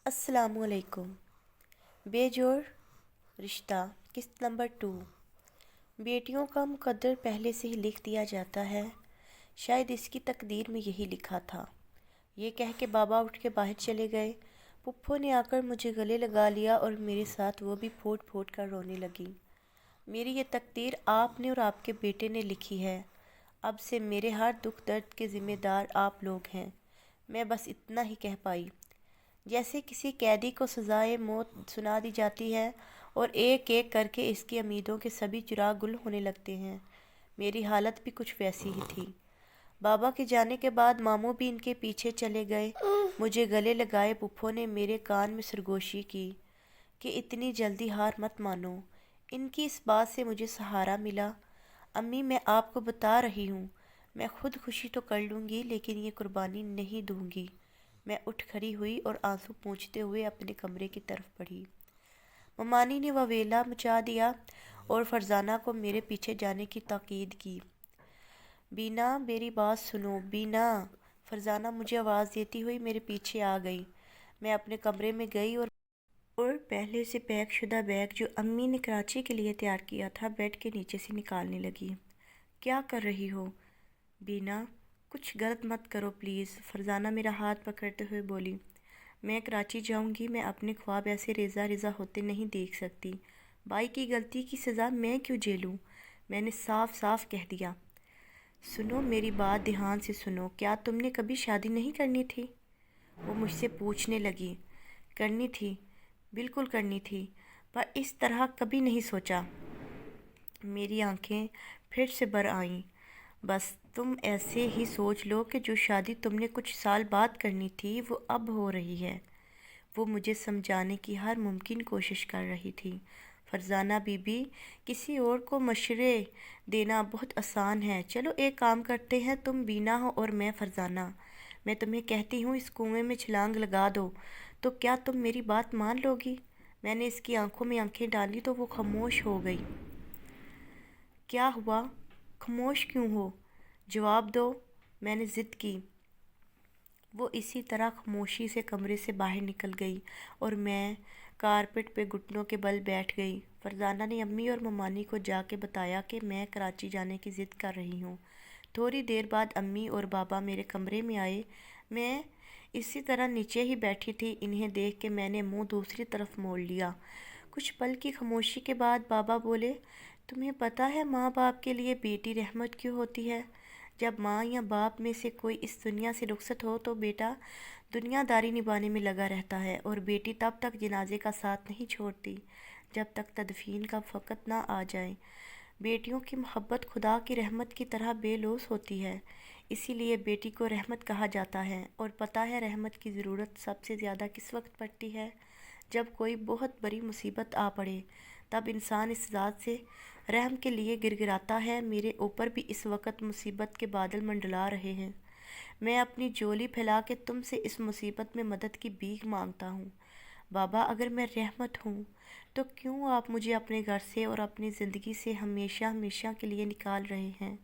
السلام علیکم۔ بے جوڑ رشتہ قسط نمبر 2۔ بیٹیوں کا مقدر پہلے سے ہی لکھ دیا جاتا ہے، شاید اس کی تقدیر میں یہی لکھا تھا۔ یہ کہہ کے بابا اٹھ کے باہر چلے گئے۔ پھپھو نے آ کر مجھے گلے لگا لیا اور میرے ساتھ وہ بھی پھوٹ پھوٹ کر رونے لگی۔ میری یہ تقدیر آپ نے اور آپ کے بیٹے نے لکھی ہے۔ اب سے میرے ہر دکھ درد کے ذمہ دار آپ لوگ ہیں۔ میں بس اتنا ہی کہہ پائی۔ جیسے کسی قیدی کو سزائے موت سنا دی جاتی ہے اور ایک ایک کر کے اس کی امیدوں کے سبھی چراغ گل ہونے لگتے ہیں، میری حالت بھی کچھ ویسی ہی تھی۔ بابا کے جانے کے بعد ماموں بھی ان کے پیچھے چلے گئے، مجھے گلے لگائے۔ پھپھو نے میرے کان میں سرگوشی کی کہ اتنی جلدی ہار مت مانو۔ ان کی اس بات سے مجھے سہارا ملا۔ امی، میں آپ کو بتا رہی ہوں، میں خود خوشی تو کر لوں گی لیکن یہ قربانی نہیں دوں گی۔ میں اٹھ کھڑی ہوئی اور آنسو پونچھتے ہوئے اپنے کمرے کی طرف بڑھی۔ ممانی نے واویلا مچا دیا اور فرزانہ کو میرے پیچھے جانے کی تاکید کی۔ بینا، میری بات سنو بینا۔ فرزانہ مجھے آواز دیتی ہوئی میرے پیچھے آ گئی۔ میں اپنے کمرے میں گئی اور پہلے سے پیک شدہ بیگ جو امی نے کراچی کے لیے تیار کیا تھا بیڈ کے نیچے سے نکالنے لگی۔ کیا کر رہی ہو بینا؟ کچھ غلط مت کرو پلیز، فرزانہ میرا ہاتھ پکڑتے ہوئے بولی۔ میں کراچی جاؤں گی، میں اپنے خواب ایسے ریزہ ریزہ ہوتے نہیں دیکھ سکتی۔ بھائی کی غلطی کی سزا میں کیوں جھیلوں؟ میں نے صاف صاف کہہ دیا۔ سنو میری بات دھیان سے سنو، کیا تم نے کبھی شادی نہیں کرنی تھی؟ وہ مجھ سے پوچھنے لگی۔ کرنی تھی، بالکل کرنی تھی، پر اس طرح کبھی نہیں سوچا۔ میری آنکھیں پھر سے بھر آئیں۔ بس تم ایسے ہی سوچ لو کہ جو شادی تم نے کچھ سال بعد کرنی تھی وہ اب ہو رہی ہے۔ وہ مجھے سمجھانے کی ہر ممکن کوشش کر رہی تھی۔ فرزانہ بی بی، کسی اور کو مشورے دینا بہت آسان ہے۔ چلو ایک کام کرتے ہیں، تم بینا ہو اور میں فرزانہ۔ میں تمہیں کہتی ہوں اس کنویں میں چھلانگ لگا دو، تو کیا تم میری بات مان لو گی؟ میں نے اس کی آنکھوں میں آنکھیں ڈالی تو وہ خاموش ہو گئی۔ کیا ہوا؟ خاموش کیوں ہو؟ جواب دو، میں نے ضد کی۔ وہ اسی طرح خاموشی سے کمرے سے باہر نکل گئی اور میں کارپٹ پہ گھٹنوں کے بل بیٹھ گئی۔ فرزانہ نے امی اور ممانی کو جا کے بتایا کہ میں کراچی جانے کی ضد کر رہی ہوں۔ تھوڑی دیر بعد امی اور بابا میرے کمرے میں آئے۔ میں اسی طرح نیچے ہی بیٹھی تھی۔ انہیں دیکھ کے میں نے منہ دوسری طرف موڑ لیا۔ کچھ پل کی خاموشی کے بعد بابا بولے، تمہیں پتہ ہے ماں باپ کے لیے بیٹی رحمت کیوں ہوتی ہے؟ جب ماں یا باپ میں سے کوئی اس دنیا سے رخصت ہو تو بیٹا دنیا داری نبھانے میں لگا رہتا ہے، اور بیٹی تب تک جنازے کا ساتھ نہیں چھوڑتی جب تک تدفین کا وقت نہ آ جائے۔ بیٹیوں کی محبت خدا کی رحمت کی طرح بے لوث ہوتی ہے، اسی لیے بیٹی کو رحمت کہا جاتا ہے۔ اور پتہ ہے رحمت کی ضرورت سب سے زیادہ کس وقت پڑتی ہے؟ جب کوئی بہت بڑی مصیبت آ پڑے، تب انسان اس ذات سے رحم کے لیے گڑگڑاتا ہے۔ میرے اوپر بھی اس وقت مصیبت کے بادل منڈلا رہے ہیں۔ میں اپنی جھولی پھیلا کے تم سے اس مصیبت میں مدد کی بھیک مانگتا ہوں۔ بابا، اگر میں رحمت ہوں تو کیوں آپ مجھے اپنے گھر سے اور اپنی زندگی سے ہمیشہ ہمیشہ کے لیے نکال رہے ہیں؟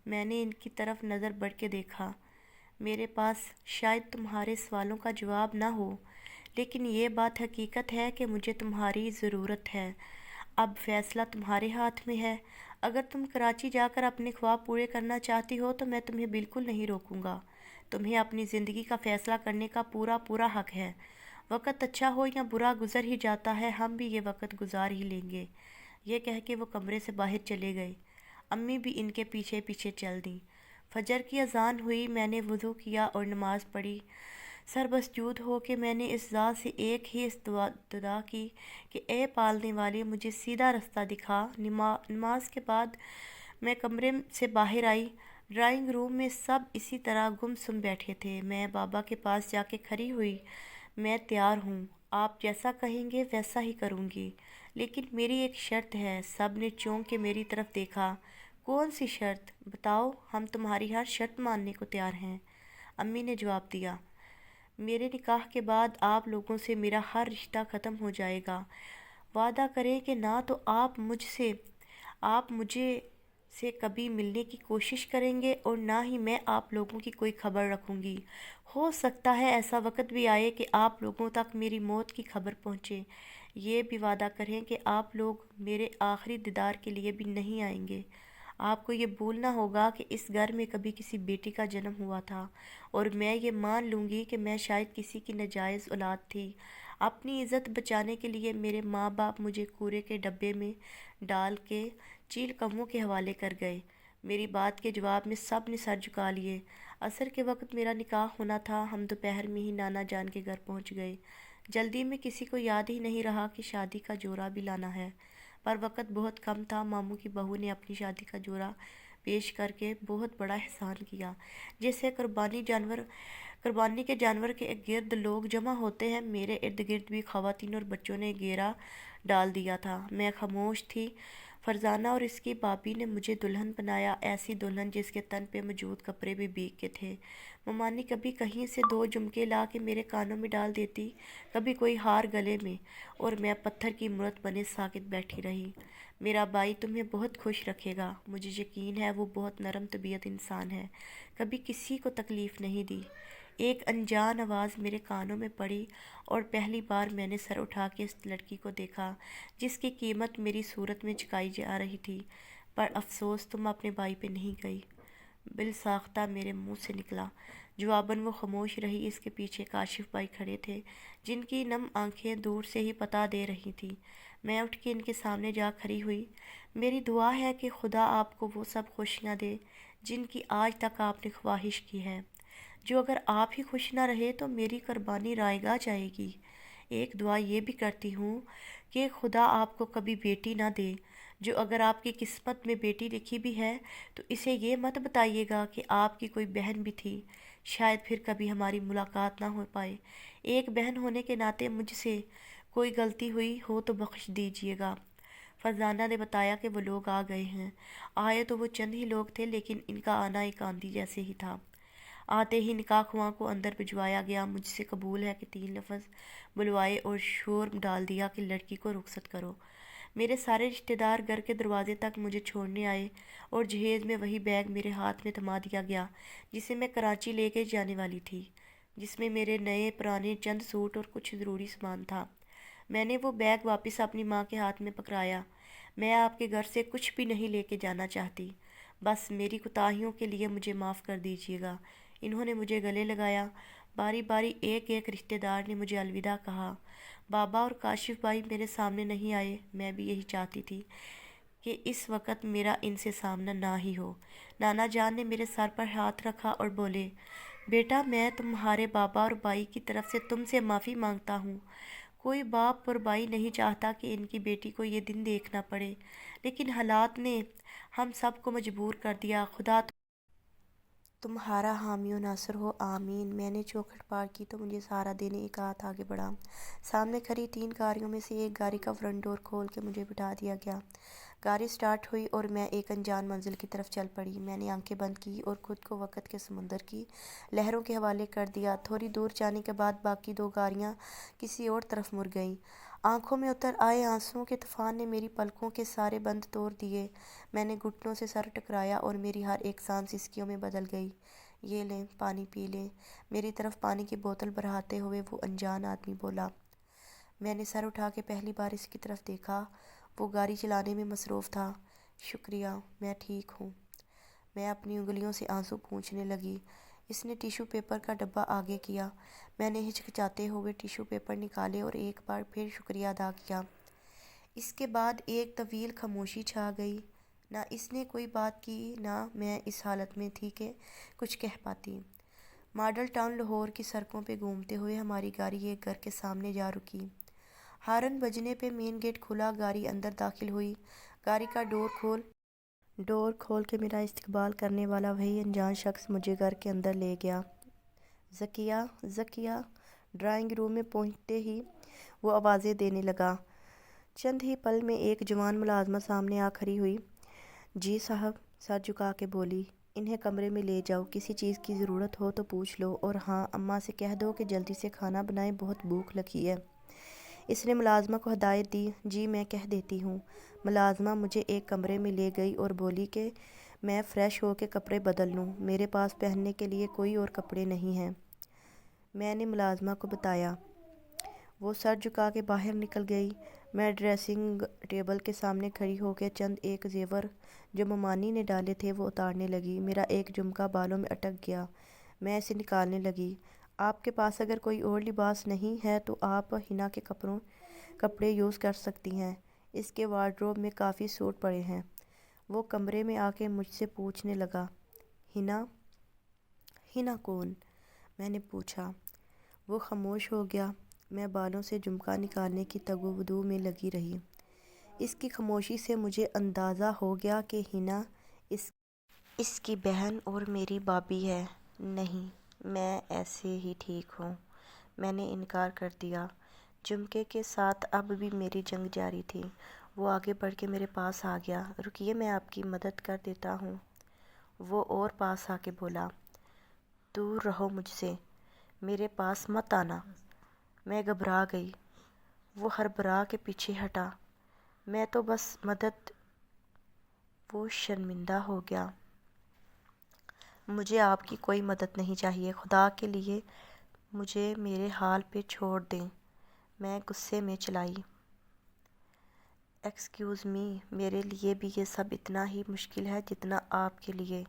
میں نے ان کی طرف نظر بڑھ کے دیکھا۔ میرے پاس شاید تمہارے سوالوں کا جواب نہ ہو، لیکن یہ بات حقیقت ہے کہ مجھے تمہاری ضرورت ہے۔ اب فیصلہ تمہارے ہاتھ میں ہے۔ اگر تم کراچی جا کر اپنے خواب پورے کرنا چاہتی ہو تو میں تمہیں بالکل نہیں روکوں گا۔ تمہیں اپنی زندگی کا فیصلہ کرنے کا پورا پورا حق ہے۔ وقت اچھا ہو یا برا گزر ہی جاتا ہے، ہم بھی یہ وقت گزار ہی لیں گے۔ یہ کہہ کے وہ کمرے سے باہر چلے گئے۔ امی بھی ان کے پیچھے پیچھے چل دیں۔ فجر کی اذان ہوئی، میں نے وضو کیا اور نماز پڑھی۔ سربسجود ہو کے میں نے اس ذات سے ایک ہی دعا کی کہ اے پالنے والے، مجھے سیدھا رستہ دکھا۔ نماز کے بعد میں کمرے سے باہر آئی۔ ڈرائنگ روم میں سب اسی طرح گم سم بیٹھے تھے۔ میں بابا کے پاس جا کے کھڑی ہوئی۔ میں تیار ہوں، آپ جیسا کہیں گے ویسا ہی کروں گی، لیکن میری ایک شرط ہے۔ سب نے چونک کے میری طرف دیکھا۔ کون سی شرط؟ بتاؤ، ہم تمہاری ہر شرط ماننے کو تیار ہیں، امی نے جواب دیا۔ میرے نکاح کے بعد آپ لوگوں سے میرا ہر رشتہ ختم ہو جائے گا۔ وعدہ کریں کہ نہ تو آپ مجھے سے کبھی ملنے کی کوشش کریں گے اور نہ ہی میں آپ لوگوں کی کوئی خبر رکھوں گی۔ ہو سکتا ہے ایسا وقت بھی آئے کہ آپ لوگوں تک میری موت کی خبر پہنچے۔ یہ بھی وعدہ کریں کہ آپ لوگ میرے آخری دیدار کے لیے بھی نہیں آئیں گے۔ آپ کو یہ بھولنا ہوگا کہ اس گھر میں کبھی کسی بیٹی کا جنم ہوا تھا اور میں یہ مان لوں گی کہ میں شاید کسی کی ناجائز اولاد تھی۔ اپنی عزت بچانے کے لیے میرے ماں باپ مجھے کوڑے کے ڈبے میں ڈال کے چیل کووں کے حوالے کر گئے۔ میری بات کے جواب میں سب نے سر جھکا لیے۔ عصر کے وقت میرا نکاح ہونا تھا۔ ہم دوپہر میں ہی نانا جان کے گھر پہنچ گئے۔ جلدی میں کسی کو یاد ہی نہیں رہا کہ شادی کا جوڑا بھی لانا ہے، پر وقت بہت کم تھا۔ ماموں کی بہو نے اپنی شادی کا جوڑا پیش کر کے بہت بڑا احسان کیا۔ جیسے قربانی کے جانور کے گرد لوگ جمع ہوتے ہیں، میرے ارد گرد بھی خواتین اور بچوں نے گھیرا ڈال دیا تھا۔ میں خاموش تھی۔ فرزانہ اور اس کی بھابھی نے مجھے دلہن بنایا، ایسی دلہن جس کے تن پہ موجود کپڑے بھی بھیگ کے تھے۔ ممانی کبھی کہیں سے 2 جھمکے لا کے میرے کانوں میں ڈال دیتی، کبھی کوئی ہار گلے میں، اور میں پتھر کی مورت بنے ساکت بیٹھی رہی۔ میرا بھائی تمہیں بہت خوش رکھے گا، مجھے یقین ہے۔ وہ بہت نرم طبیعت انسان ہے، کبھی کسی کو تکلیف نہیں دی۔ ایک انجان آواز میرے کانوں میں پڑی اور پہلی بار میں نے سر اٹھا کے اس لڑکی کو دیکھا جس کی قیمت میری صورت میں چکائی جا رہی تھی۔ پر افسوس تم اپنے بھائی پہ نہیں گئی، بالساختہ میرے منہ سے نکلا۔ جواباً وہ خاموش رہی۔ اس کے پیچھے کاشف بھائی کھڑے تھے جن کی نم آنکھیں دور سے ہی پتا دے رہی تھیں۔ میں اٹھ کے ان کے سامنے جا کھڑی ہوئی۔ میری دعا ہے کہ خدا آپ کو وہ سب خوشیاں دے جن کی آج تک آپ نے خواہش کی ہے، جو اگر آپ ہی خوش نہ رہے تو میری قربانی رائیگاں جائے گی۔ ایک دعا یہ بھی کرتی ہوں کہ خدا آپ کو کبھی بیٹی نہ دے، جو اگر آپ کی قسمت میں بیٹی لکھی بھی ہے تو اسے یہ مت بتائیے گا کہ آپ کی کوئی بہن بھی تھی، شاید پھر کبھی ہماری ملاقات نہ ہو پائے۔ ایک بہن ہونے کے ناطے مجھ سے کوئی غلطی ہوئی ہو تو بخش دیجیے گا۔ فرزانہ نے بتایا کہ وہ لوگ آ گئے ہیں۔ آئے تو وہ چند ہی لوگ تھے، لیکن ان کا آنا ایک آندھی جیسے ہی تھا۔ آتے ہی نکاح خواہاں کو اندر بھجوایا گیا۔ مجھ سے قبول ہے کہ 3 لفظ بلوائے اور شور ڈال دیا کہ لڑکی کو رخصت کرو۔ میرے سارے رشتہ دار گھر کے دروازے تک مجھے چھوڑنے آئے اور جہیز میں وہی بیگ میرے ہاتھ میں تھما دیا گیا جسے میں کراچی لے کے جانے والی تھی، جس میں میرے نئے پرانے چند سوٹ اور کچھ ضروری سامان تھا۔ میں نے وہ بیگ واپس اپنی ماں کے ہاتھ میں پکڑایا۔ میں آپ کے گھر سے کچھ بھی نہیں لے کے جانا چاہتی، بس میری کوتاہیوں کے لیے مجھے معاف کر دیجیے گا۔ انہوں نے مجھے گلے لگایا۔ باری باری ایک ایک رشتہ دار نے مجھے الوداع کہا۔ بابا اور کاشف بھائی میرے سامنے نہیں آئے۔ میں بھی یہی چاہتی تھی کہ اس وقت میرا ان سے سامنا نہ ہی ہو۔ نانا جان نے میرے سر پر ہاتھ رکھا اور بولے، بیٹا میں تمہارے بابا اور بھائی کی طرف سے تم سے معافی مانگتا ہوں۔ کوئی باپ اور بھائی نہیں چاہتا کہ ان کی بیٹی کو یہ دن دیکھنا پڑے، لیکن حالات نے ہم سب کو مجبور کر دیا۔ خدا تمہارا حامی و ناصر ہو، آمین۔ میں نے چوکھٹ پار کی تو مجھے سہارا دینے ایک ہاتھ آگے بڑھا۔ سامنے کھڑی 3 گاڑیوں میں سے ایک گاڑی کا فرنٹ ڈور کھول کے مجھے بٹھا دیا گیا۔ گاڑی سٹارٹ ہوئی اور میں ایک انجان منزل کی طرف چل پڑی۔ میں نے آنکھیں بند کی اور خود کو وقت کے سمندر کی لہروں کے حوالے کر دیا۔ تھوڑی دور جانے کے بعد باقی 2 گاڑیاں کسی اور طرف مڑ گئیں۔ آنکھوں میں اتر آئے آنسوؤں کے طوفان نے میری پلکوں کے سارے بند توڑ دیے۔ میں نے گھٹنوں سے سر ٹکرایا اور میری ہر ایک سانس سسکیوں میں بدل گئی۔ یہ لیں، پانی پی لیں، میری طرف پانی کی بوتل بڑھاتے ہوئے وہ انجان آدمی بولا۔ میں نے سر اٹھا کے پہلی بار اس کی طرف دیکھا۔ وہ گاڑی چلانے میں مصروف تھا۔ شکریہ، میں ٹھیک ہوں۔ میں اپنی انگلیوں سے آنسو پونچھنے لگی۔ اس نے ٹیشو پیپر کا ڈبہ آگے کیا۔ میں نے ہچکچاتے ہوئے ٹیشو پیپر نکالے اور ایک بار پھر شکریہ ادا کیا۔ اس کے بعد ایک طویل خاموشی چھا گئی۔ نہ اس نے کوئی بات کی، نہ میں اس حالت میں تھی کہ کچھ کہہ پاتی۔ ماڈل ٹاؤن لاہور کی سڑکوں پہ گھومتے ہوئے ہماری گاڑی ایک گھر کے سامنے جا رکی۔ ہارن بجنے پہ مین گیٹ کھلا، گاڑی اندر داخل ہوئی۔ گاڑی کا ڈور کھول کے میرا استقبال کرنے والا وہی انجان شخص مجھے گھر کے اندر لے گیا۔ ذکیہ، ذکیہ، ڈرائنگ روم میں پہنچتے ہی وہ آوازیں دینے لگا۔ چند ہی پل میں ایک جوان ملازمہ سامنے آ کھڑی ہوئی۔ جی صاحب، سر جھکا کے بولی، انہیں کمرے میں لے جاؤ، کسی چیز کی ضرورت ہو تو پوچھ لو، اور ہاں اماں سے کہہ دو کہ جلدی سے کھانا بنائیں، بہت بھوک لگی ہے۔ اس نے ملازمہ کو ہدایت دی۔ جی میں کہہ دیتی ہوں۔ ملازمہ مجھے ایک کمرے میں لے گئی اور بولی کہ میں فریش ہو کے کپڑے بدل لوں، میرے پاس پہننے کے لیے کوئی اور کپڑے نہیں ہیں۔ میں نے ملازمہ کو بتایا۔ وہ سر جھکا کے باہر نکل گئی۔ میں ڈریسنگ ٹیبل کے سامنے کھڑی ہو کے چند ایک زیور جو ممانی نے ڈالے تھے وہ اتارنے لگی۔ میرا ایک جھمکا بالوں میں اٹک گیا۔ میں اسے نکالنے لگی۔ آپ کے پاس اگر کوئی اور لباس نہیں ہے تو آپ حنا کے کپڑے یوز کر سکتی ہیں، اس کے وارڈروب میں کافی سوٹ پڑے ہیں۔ وہ کمرے میں آ کے مجھ سے پوچھنے لگا، حنا؟ حنا کون؟ میں نے پوچھا۔ وہ خاموش ہو گیا۔ میں بالوں سے جھمکا نکالنے کی تگودو میں لگی رہی۔ اس کی خاموشی سے مجھے اندازہ ہو گیا کہ حنا اس کی بہن اور میری بھابی ہے۔ نہیں، میں ایسے ہی ٹھیک ہوں، میں نے انکار کر دیا۔ جھمکے کے ساتھ اب بھی میری جنگ جاری تھی۔ وہ آگے بڑھ کے میرے پاس آ گیا۔ رکیے، میں آپ کی مدد کر دیتا ہوں۔ وہ اور پاس آ کے بولا، دور رہو مجھ سے، میرے پاس مت آنا۔ میں گھبرا گئی۔ وہ ہربرا کے پیچھے ہٹا۔ میں تو بس مدد۔ وہ شرمندہ ہو گیا۔ مجھے آپ کی کوئی مدد نہیں چاہیے، خدا کے لیے مجھے میرے حال پہ چھوڑ دیں۔ میں غصے میں چلائی، ایکسکیوز می، میرے لیے بھی یہ سب اتنا ہی مشکل ہے جتنا آپ کے لیے۔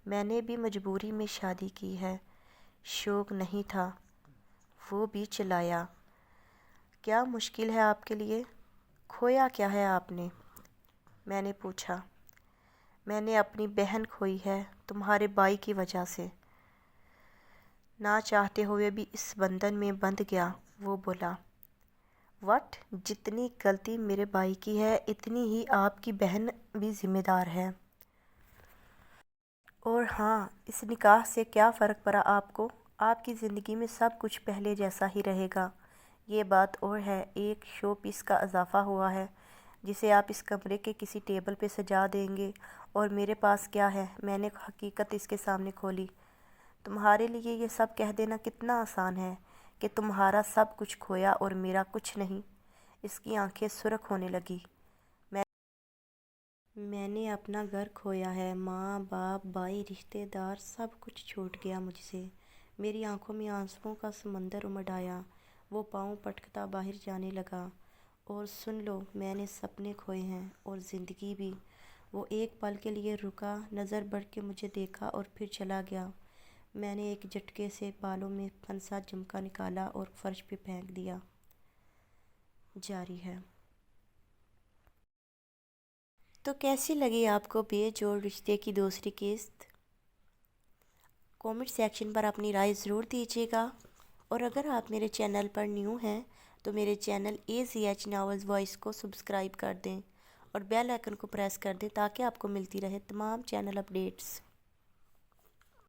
میں نے بھی مجبوری میں شادی کی ہے، شوق نہیں تھا۔ وہ بھی چلایا، کیا مشکل ہے آپ کے لیے؟ کھویا کیا ہے آپ نے؟ میں نے پوچھا۔ میں نے اپنی بہن کھوئی ہے، تمہارے بھائی کی وجہ سے۔ نہ چاہتے ہوئے بھی اس بندھن میں بندھ گیا، وہ بولا۔ واٹ؟ جتنی غلطی میرے بھائی کی ہے اتنی ہی آپ کی بہن بھی ذمہ دار ہے۔ اور ہاں، اس نکاح سے کیا فرق پڑا آپ کو؟ آپ کی زندگی میں سب کچھ پہلے جیسا ہی رہے گا۔ یہ بات اور ہے، ایک شو پیس کا اضافہ ہوا ہے جسے آپ اس کمرے کے کسی ٹیبل پہ سجا دیں گے۔ اور میرے پاس کیا ہے؟ میں نے حقیقت اس کے سامنے کھولی۔ تمہارے لیے یہ سب کہہ دینا کتنا آسان ہے کہ تمہارا سب کچھ کھویا اور میرا کچھ نہیں۔ اس کی آنکھیں سرخ ہونے لگی۔ میں نے اپنا گھر کھویا ہے، ماں باپ بھائی رشتے دار سب کچھ چھوٹ گیا مجھ سے۔ میری آنکھوں میں آنسوؤں کا سمندر امڈ آیا۔ وہ پاؤں پٹکتا باہر جانے لگا۔ اور سن لو، میں نے سپنے کھوئے ہیں اور زندگی بھی۔ وہ ایک پل کے لیے رکا، نظر بڑھ کے مجھے دیکھا اور پھر چلا گیا۔ میں نے ایک جھٹکے سے بالوں میں پھنسا جھمکا نکالا اور فرش پہ پھینک دیا۔ جاری ہے۔ تو کیسی لگی آپ کو بے جوڑ رشتے کی دوسری قسط؟ کامنٹ سیکشن پر اپنی رائے ضرور دیجیے گا۔ اور اگر آپ میرے چینل پر نیو ہیں تو میرے چینل ACH ناولز وائس کو سبسکرائب کر دیں اور بیل آئکن کو پریس کر دیں تاکہ آپ کو ملتی رہے تمام چینل اپڈیٹس۔